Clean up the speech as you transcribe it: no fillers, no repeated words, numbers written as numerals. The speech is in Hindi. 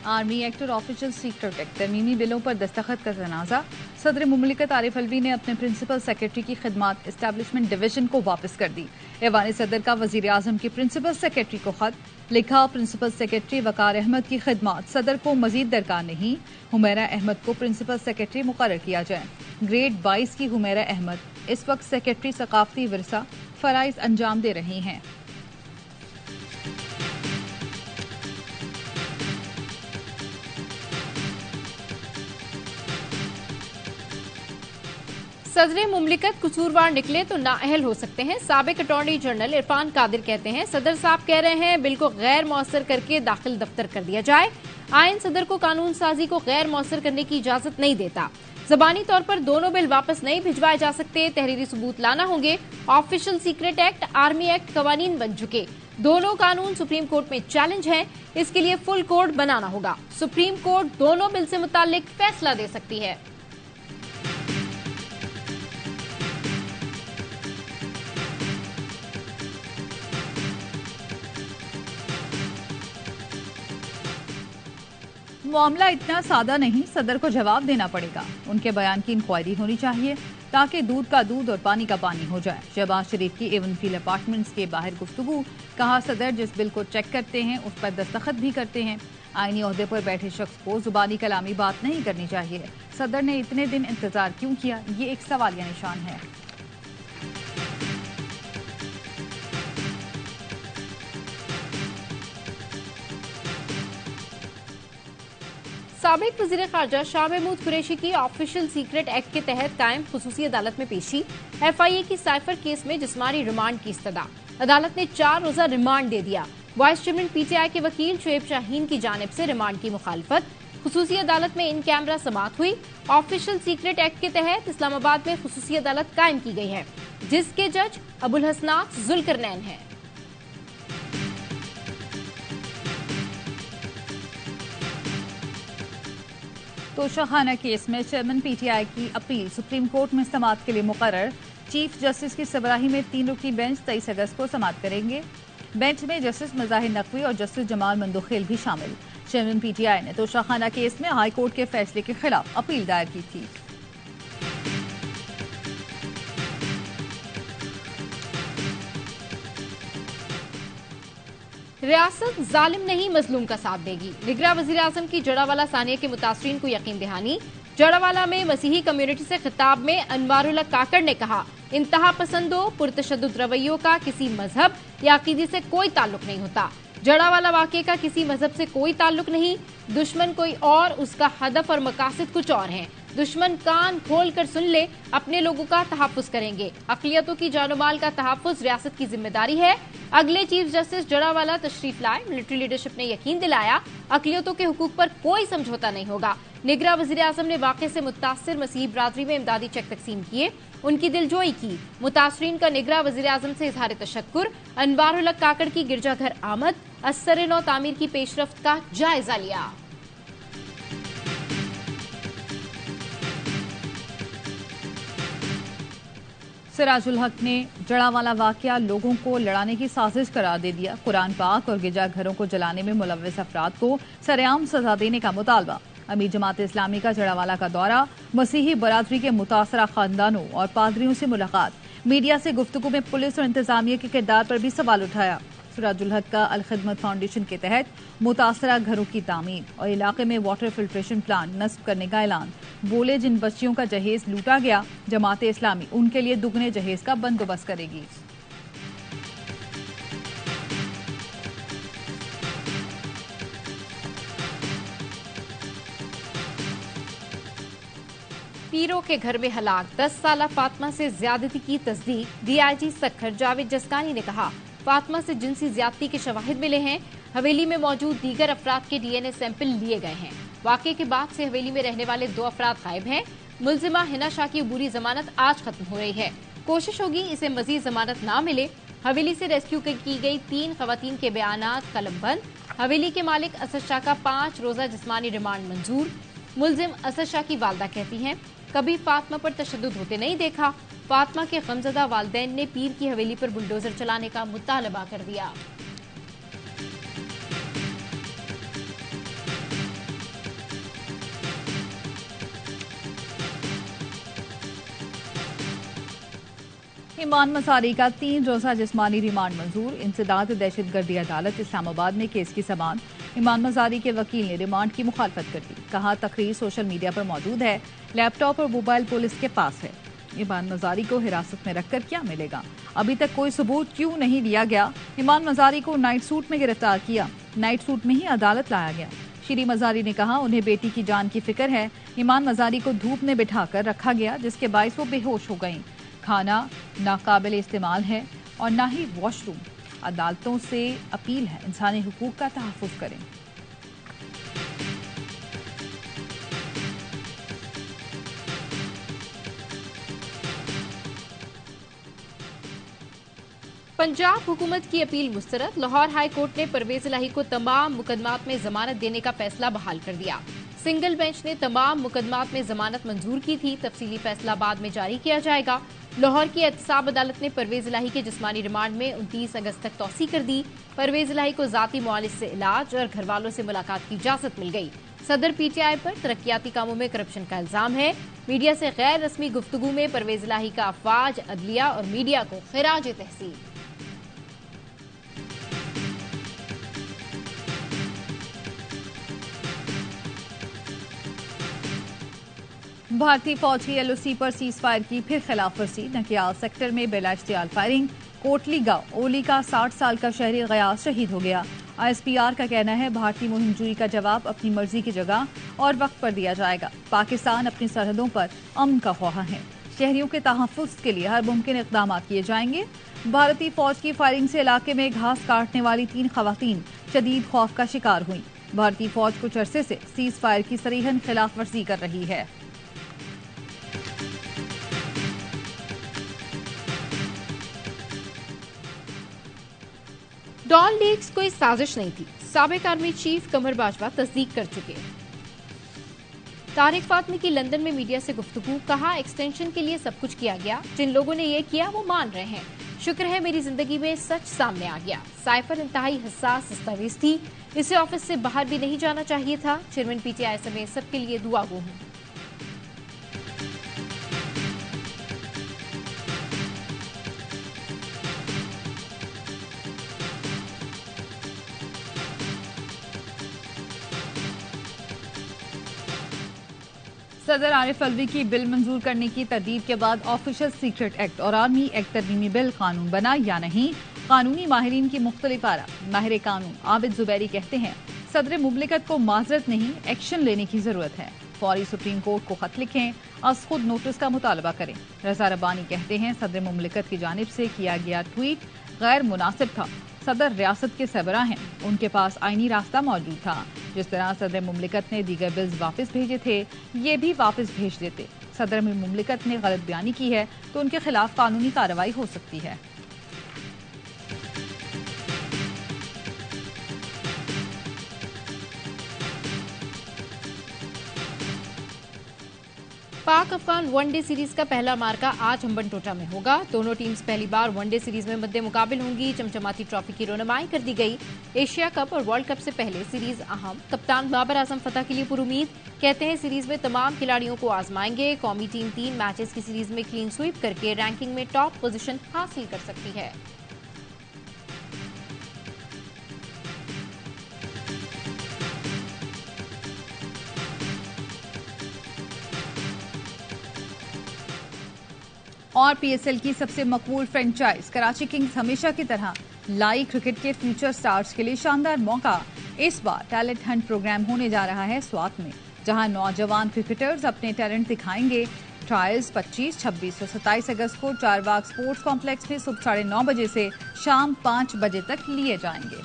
आर्मी एक्ट और ऑफिशियल सीक्रेट एक्ट तरमीमी बिलों पर दस्तखत का तनाज़ा। सदर मुमलिकत आरिफ अलवी ने अपने प्रिंसिपल सेक्रेटरी की खिदमात एस्टैब्लिशमेंट डिवीजन को वापस कर दी। ऐवान सदर का वजीर आजम के प्रिंसिपल सेक्रेटरी को खत लिखा। प्रिंसिपल सेक्रेटरी वकार अहमद की खिदमात सदर को मजीद दरकार नहीं, हुमैरा अहमद को प्रिंसिपल सेक्रेटरी मुकर्रर किया जाए। ग्रेड 22 की हुमैरा अहमद इस वक्त सेक्रेटरी सकाफती विरसा फराइज अंजाम दे रही हैं। सदर मुमलिकत कसूरवार निकले तो नाअहल हो सकते हैं। साबिक अटॉर्नी जनरल इरफान कादिर कहते हैं, सदर साहब कह रहे हैं बिल को गैर मौसर करके दाखिल दफ्तर कर दिया जाए। आइन सदर को कानून साजी को गैर मौसर करने की इजाजत नहीं देता। जबानी तौर पर दोनों बिल वापस नहीं भिजवाए जा सकते, तहरीरी सबूत लाना होंगे। Official secret act, army act कवानीन बन चुके, दोनों कानून सुप्रीम कोर्ट में चैलेंज है। इसके लिए फुल कोड बनाना होगा। सुप्रीम कोर्ट दोनों बिल से मुताल्लिक फैसला दे सकती है। मामला इतना सादा नहीं, सदर को जवाब देना पड़ेगा। उनके बयान की इंक्वायरी होनी चाहिए ताकि दूध का दूध और पानी का पानी हो जाए। शहबाज शरीफ की एवनफील्ड अपार्टमेंट्स के बाहर गुफ्तगू, कहा सदर जिस बिल को चेक करते हैं उस पर दस्तखत भी करते हैं। आईनी ओहदे पर बैठे शख्स को जुबानी कलामी बात नहीं करनी चाहिए। सदर ने इतने दिन इंतजार क्यों किया, ये एक सवालिया निशान है। साबिक वज़ीर ख़ारजा शाह महमूद कुरैशी की ऑफिशियल सीक्रेट एक्ट के तहत कायम खुसूसी अदालत में पेशी। FIA की साइफर केस में जिस्मानी रिमांड की इस्तदा। अदालत ने 4 रोजा रिमांड दे दिया। वाइस चेयरमैन PTI के वकील शुएब शाहीन की जानिब से रिमांड की मुखालफत। खुसूसी अदालत में इन कैमरा समाअत हुई। ऑफिशियल सीक्रेट एक्ट के तहत इस्लामाबाद में खुसूसी अदालत कायम की गई है, जिसके जज अबुल हसनात जुल्करनैन है। तोशाखाना केस में चेयरमैन PTI की अपील सुप्रीम कोर्ट में समाअत के लिए मुकर्रर। चीफ जस्टिस की सरबराही में 3 रुकनी बेंच 23 अगस्त को समाअत करेंगे। बेंच में जस्टिस मज़ाहिर नकवी और जस्टिस जमाल मंदोखेल भी शामिल। चेयरमैन PTI ने तोशाखाना केस में हाई कोर्ट के फैसले के खिलाफ अपील दायर की थी। रियासत जालिम नहीं मजलूम का साथ देगी। निगरान वजीर आजम की जड़ावाला सानिया के मुतासरीन को यकीन दहानी। जड़ावाला में मसीही कम्युनिटी से खिताब में अनवारुल्लाह काकड़ ने कहा, इंतहा पसंदों पुरतशद्दुद रवैयों का किसी मजहब या अकीदे से कोई ताल्लुक नहीं होता। जड़ावाला वाक़े का किसी मजहब से कोई ताल्लुक नहीं। दुश्मन कोई और, उसका हदफ और मकासद कुछ और हैं। दुश्मन कान खोल कर सुन ले, अपने लोगों का तहफ़्फ़ुज़ करेंगे। अक़लियतों की जानोमाल का तहफ़्फ़ुज़ रियासत की जिम्मेदारी है। अगले चीफ जस्टिस जड़ावाला तशरीफ लाए। मिलिट्री लीडरशिप ने यकीन दिलाया, अक़लियतों के हुकूक पर कोई समझौता नहीं होगा। निगरान वज़ीर आज़म ने वाक़े से मुतासिर मसीही बरादरी में इमदादी चेक तकसीम किए, उनकी दिलजोई की। मुतासरीन का निगरान वज़ीर आज़म से इज़हार तशक्कुर। अनवारुल्लाह काकड़ की गिरजाघर आमद, असर नौ तामीर की पेशरफ्त का जायजा लिया। सिराजुल हक ने जड़ावाला वाकया लोगों को लड़ाने की साजिश करार दे दिया। कुरान पाक और गिरजाघरों को जलाने में मुलव्वस अफराद को सरेआम सजा देने का मुतालबा। अमीर जमात इस्लामी का जड़ावाला का दौरा, मसीही बरादरी के मुतासरा खानदानों और पादरियों से मुलाकात। मीडिया से गुफ्तगू में पुलिस और इंतजामिया के किरदार पर भी सवाल उठाया। सिराजुल हक का अल खिदमत फाउंडेशन के तहत मुतासरा घरों की तामीर और इलाके में वाटर फिल्ट्रेशन प्लांट नस्ब करने का ऐलान। बोले, जिन बच्चियों का जहेज लूटा गया, जमात इस्लामी उनके लिए दुगने जहेज का बंदोबस्त करेगी। पीरों के घर में हलाक 10 साला फातिमा से ज्यादती की तस्दीक। DIG सखर जावेद जसकानी ने कहा, फातिमा से जिनसी ज्यादती के शवाहिद मिले हैं। हवेली में मौजूद दीगर अफराद के DNA सैंपल लिए गए हैं। वाकये के बाद से हवेली में रहने वाले 2 अफराद गायब हैं। मुलजिमा हिना शाह की अबूरी जमानत आज खत्म हो रही है। कोशिश होगी इसे मजीद जमानत ना मिले। हवेली से रेस्क्यू की गई 3 खवातीन के बयानात कलमबंद। हवेली के मालिक असद शाह का 5 रोजा जिस्मानी रिमांड मंजूर। मुलजिम असद शाह की वालदा कहती हैं, कभी फातिमा पर तशद्दुद होते नहीं देखा। फातिमा के गमजदा वालिदैन ने पीर की हवेली पर बुलडोजर चलाने का मुतालबा कर दिया। ईमान मसारी का 3 रोजा जिस्मानी रिमांड मंजूर। इंसदाद दहशतगर्दी अदालत इस्लामाबाद में केस की समाअत। ईमान मसारी के वकील ने रिमांड की मुखालफत कर दी। कहा, तकरीर सोशल मीडिया पर मौजूद है, लैपटॉप और मोबाइल पुलिस के पास है। ईमान मसारी को हिरासत में रखकर क्या मिलेगा? अभी तक कोई सबूत क्यों नहीं दिया गया? ईमान मसारी को नाइट सूट में गिरफ्तार किया, नाइट सूट में ही अदालत लाया गया। श्री मजारी ने कहा, उन्हें बेटी की जान की फिक्र है। ईमान मजारी को धूप में बिठाकर रखा गया, जिसके बायस वो बेहोश हो गईं। खाना नाकाबिल इस्तेमाल है और ना ही वॉशरूम। अदालतों से अपील है, इंसानी हुकूक का तहफ़्फ़ुज़ करें। पंजाब हुकूमत की अपील मुस्तरद। लाहौर हाई कोर्ट ने परवेज इलाही को तमाम मुकदमात में जमानत देने का फैसला बहाल कर दिया। सिंगल बेंच ने तमाम मुकदमात में जमानत मंजूर की थी। तफसीली फैसला बाद में जारी किया जाएगा। लाहौर की एहतसाब अदालत ने परवेज इलाही के जिस्मानी रिमांड में 29 अगस्त तक तौसी कर दी। परवेज इलाही को जाती मुआलिज से इलाज और घर वालों से मुलाकात की इजाजत मिल गई। सदर पीटीआई पर तरक्याती कामों में करप्शन का इल्जाम है। मीडिया से गैर रस्मी गुफ्तगू में परवेज इलाही का अफवाज, अदलिया और मीडिया को खिराज तहसीन। भारतीय फौज की एलओसी पर सीज फायर की फिर खिलाफवर्जी। नकियाल सेक्टर में बेला इश्तियाल फायरिंग। कोटली गांव ओली का 60 साल का शहरी गयास शहीद हो गया। ISPR का कहना है, भारतीय मुहिमजोई का जवाब अपनी मर्जी की जगह और वक्त पर दिया जाएगा। पाकिस्तान अपनी सरहदों पर अमन का ख्वाह है। शहरियों के तहफ़्फ़ुज़ के लिए हर मुमकिन इक़दाम किए जाएंगे। भारतीय फौज की फायरिंग से इलाके में घास काटने वाली 3 खवातीन शदीद खौफ का शिकार हुई। भारतीय फौज कुछ अरसे से सीज फायर की सरीहन खिलाफवर्जी कर रही है। डॉन लीक्स कोई साजिश नहीं थी, साबिक आर्मी चीफ कमर बाजवा तस्दीक कर चुके। तारिक फातमी की लंदन में मीडिया से गुफ्तगू। कहा, एक्सटेंशन के लिए सब कुछ किया गया, जिन लोगों ने ये किया वो मान रहे हैं। शुक्र है मेरी जिंदगी में सच सामने आ गया। साइफर इंतहाई हसास दस्तावेज थी, इसे ऑफिस से बाहर भी नहीं जाना चाहिए था। चेयरमैन पीटीआई समेत सबके लिए दुआगो हूं। सदर आरिफ अलवी की बिल मंजूर करने की तरदीद के बाद ऑफिशियल सीक्रेट एक्ट और आर्मी एक्ट तरमीमी बिल कानून बना या नहीं? कानूनी माहिरीन की मुख्तलिफ आरा। माहिर कानून आबिद जुबैरी कहते हैं, सदर मुमलिकत को माजरत नहीं, एक्शन लेने की जरूरत है। फौरी सुप्रीम कोर्ट को खत लिखें, अज खुद नोटिस का मुतालबा करें। रजा रब्बानी कहते हैं, सदर मुमलिकत की जानिब से किया गया ट्वीट गैर मुनासिब था। सदर रियासत के सरबराह हैं, उनके पास आईनी रास्ता मौजूद था। जिस तरह सदर मुमलिकत ने दीगर बिल्स वापस भेजे थे, ये भी वापस भेज देते। सदर मुमलिकत ने गलत बयानी की है तो उनके खिलाफ कानूनी कार्रवाई हो सकती है। पाक अफगान वनडे सीरीज का पहला मार्का आज हम्बनटोटा में होगा। दोनों टीम्स पहली बार वनडे सीरीज में मद्दे मुकाबिल होंगी। चमचमाती ट्रॉफी की रोनमाई कर दी गई। एशिया कप और वर्ल्ड कप से पहले सीरीज अहम। कप्तान बाबर आजम फतह के लिए पुरुमीद। कहते हैं, सीरीज में तमाम खिलाड़ियों को आजमाएंगे। कौमी टीम 3 मैचेस की सीरीज में क्लीन स्वीप करके रैंकिंग में टॉप पोजीशन हासिल कर सकती है। और PSL की सबसे मकबूल फ्रेंचाइज कराची किंग्स हमेशा की तरह लाई क्रिकेट के फ्यूचर स्टार्स के लिए शानदार मौका। इस बार टैलेंट हंट प्रोग्राम होने जा रहा है स्वात में, जहां नौजवान क्रिकेटर्स अपने टैलेंट दिखाएंगे। ट्रायल्स 25, 26 और 27 अगस्त को चारबाग स्पोर्ट्स कॉम्प्लेक्स में सुबह 9:30 बजे से शाम 5 बजे तक लिए जाएंगे।